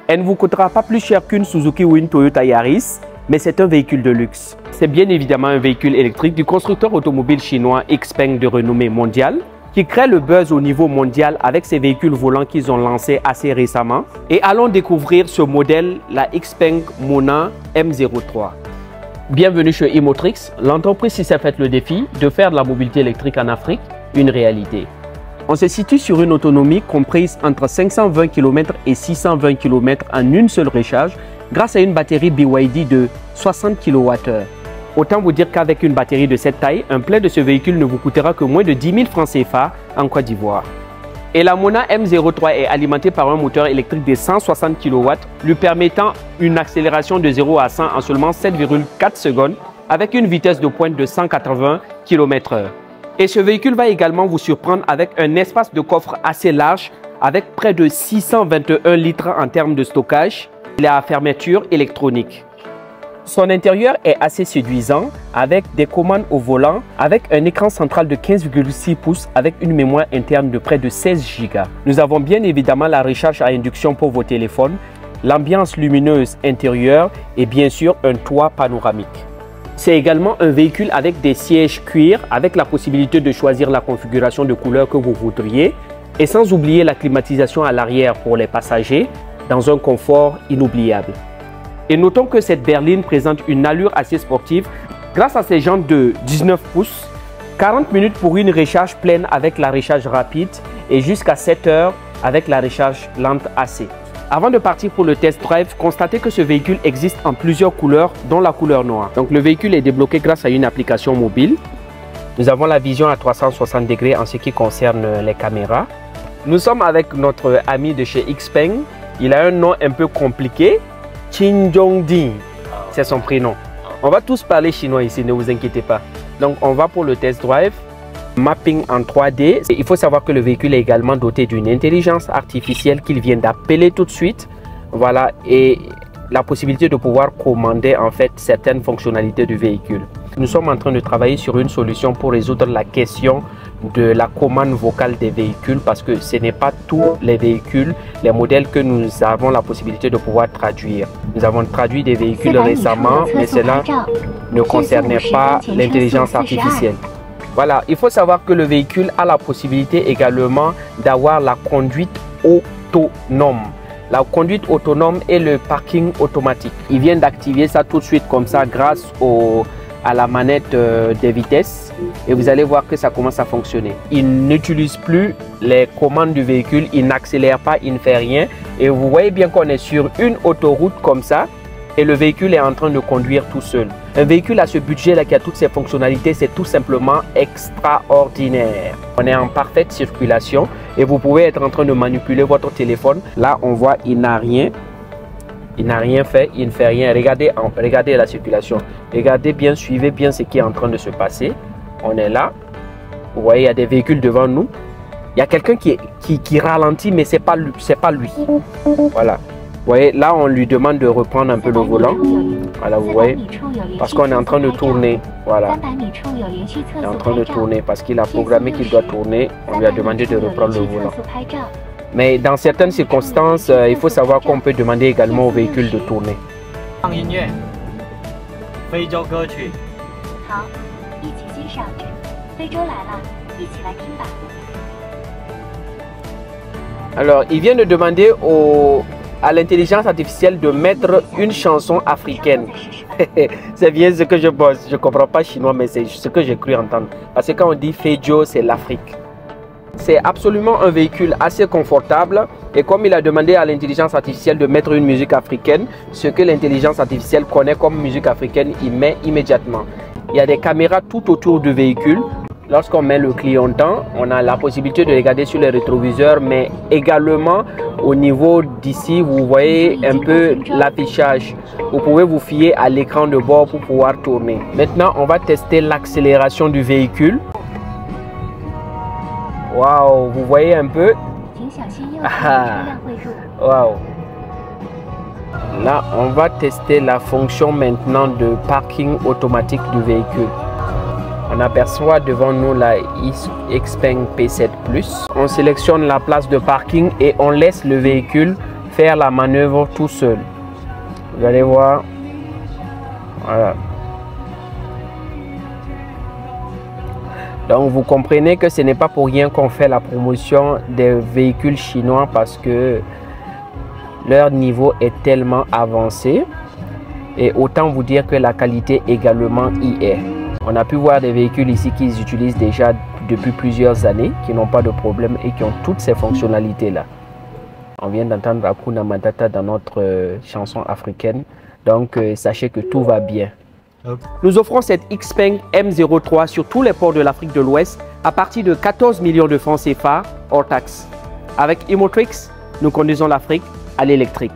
Elle ne vous coûtera pas plus cher qu'une Suzuki ou une Toyota Yaris, mais c'est un véhicule de luxe. C'est bien évidemment un véhicule électrique du constructeur automobile chinois XPeng de renommée mondiale, qui crée le buzz au niveau mondial avec ses véhicules volants qu'ils ont lancés assez récemment. Et allons découvrir ce modèle, la XPeng Mona M03. Bienvenue chez Imotrix, l'entreprise qui s'est faite le défi de faire de la mobilité électrique en Afrique une réalité. On se situe sur une autonomie comprise entre 520 km et 620 km en une seule recharge grâce à une batterie BYD de 60 kWh. Autant vous dire qu'avec une batterie de cette taille, un plein de ce véhicule ne vous coûtera que moins de 10 000 francs CFA en Côte d'Ivoire. Et la Mona M03 est alimentée par un moteur électrique de 160 kW, lui permettant une accélération de 0 à 100 en seulement 7,4 secondes avec une vitesse de pointe de 180 km/h. Et ce véhicule va également vous surprendre avec un espace de coffre assez large avec près de 621 litres en termes de stockage. Il est à fermeture électronique. Son intérieur est assez séduisant avec des commandes au volant, avec un écran central de 15,6 pouces avec une mémoire interne de près de 16 Go. Nous avons bien évidemment la recharge à induction pour vos téléphones, l'ambiance lumineuse intérieure et bien sûr un toit panoramique. C'est également un véhicule avec des sièges cuir avec la possibilité de choisir la configuration de couleur que vous voudriez et sans oublier la climatisation à l'arrière pour les passagers dans un confort inoubliable. Et notons que cette berline présente une allure assez sportive grâce à ses jantes de 19 pouces, 40 minutes pour une recharge pleine avec la recharge rapide et jusqu'à 7 heures avec la recharge lente AC. Avant de partir pour le test drive, constatez que ce véhicule existe en plusieurs couleurs, dont la couleur noire. Donc le véhicule est débloqué grâce à une application mobile. Nous avons la vision à 360 degrés en ce qui concerne les caméras. Nous sommes avec notre ami de chez XPeng. Il a un nom un peu compliqué, Qin Zhongding, c'est son prénom. On va tous parler chinois ici, ne vous inquiétez pas. Donc on va pour le test drive. Mapping en 3D. Il faut savoir que le véhicule est également doté d'une intelligence artificielle qu'il vient d'appeler tout de suite. Voilà, et la possibilité de pouvoir commander en fait certaines fonctionnalités du véhicule. Nous sommes en train de travailler sur une solution pour résoudre la question de la commande vocale des véhicules parce que ce n'est pas tous les véhicules, les modèles que nous avons la possibilité de pouvoir traduire. Nous avons traduit des véhicules récemment, mais cela ne concernait pas l'intelligence artificielle. Voilà, il faut savoir que le véhicule a la possibilité également d'avoir la conduite autonome. La conduite autonome et le parking automatique. Il vient d'activer ça tout de suite comme ça grâce à la manette des vitesses et vous allez voir que ça commence à fonctionner. Il n'utilise plus les commandes du véhicule, il n'accélère pas, il ne fait rien et vous voyez bien qu'on est sur une autoroute comme ça et le véhicule est en train de conduire tout seul. Un véhicule à ce budget-là qui a toutes ces fonctionnalités, c'est tout simplement extraordinaire. On est en parfaite circulation et vous pouvez être en train de manipuler votre téléphone. Là, on voit il n'a rien. Il n'a rien fait, il ne fait rien. Regardez la circulation. Regardez bien, suivez bien ce qui est en train de se passer. On est là. Vous voyez, il y a des véhicules devant nous. Il y a quelqu'un qui ralentit, mais ce n'est pas lui. Voilà. Vous voyez, là, on lui demande de reprendre un peu le volant. Voilà, vous voyez, parce qu'on est en train de tourner. Voilà. Il est en train de tourner parce qu'il a programmé qu'il doit tourner. On lui a demandé de reprendre le volant. Mais dans certaines circonstances, il faut savoir qu'on peut demander également au véhicule de tourner. Alors, il vient de demander à l'intelligence artificielle de mettre une chanson africaine. C'est bien ce que je bosse. Je ne comprends pas chinois, mais c'est ce que j'ai cru entendre. Parce que quand on dit Feijo, c'est l'Afrique. C'est absolument un véhicule assez confortable. Et comme il a demandé à l'intelligence artificielle de mettre une musique africaine, ce que l'intelligence artificielle connaît comme musique africaine, il met immédiatement. Il y a des caméras tout autour du véhicule. Lorsqu'on met le clignotant, on a la possibilité de regarder sur les rétroviseurs, mais également au niveau d'ici, vous voyez un peu l'affichage. Vous pouvez vous fier à l'écran de bord pour pouvoir tourner. Maintenant, on va tester l'accélération du véhicule. Waouh, vous voyez un peu? Waouh. Là, on va tester la fonction maintenant de parking automatique du véhicule. On aperçoit devant nous la XPeng P7 Plus. On sélectionne la place de parking et on laisse le véhicule faire la manœuvre tout seul. Vous allez voir. Voilà. Donc vous comprenez que ce n'est pas pour rien qu'on fait la promotion des véhicules chinois, parce que leur niveau est tellement avancé. Et autant vous dire que la qualité également y est. On a pu voir des véhicules ici qu'ils utilisent déjà depuis plusieurs années, qui n'ont pas de problème et qui ont toutes ces fonctionnalités là. On vient d'entendre Hakuna Matata dans notre chanson africaine. Donc sachez que tout va bien. Nous offrons cette Xpeng M03 sur tous les ports de l'Afrique de l'Ouest à partir de 14 millions de francs CFA hors taxe. Avec Imotrix, nous conduisons l'Afrique à l'électrique.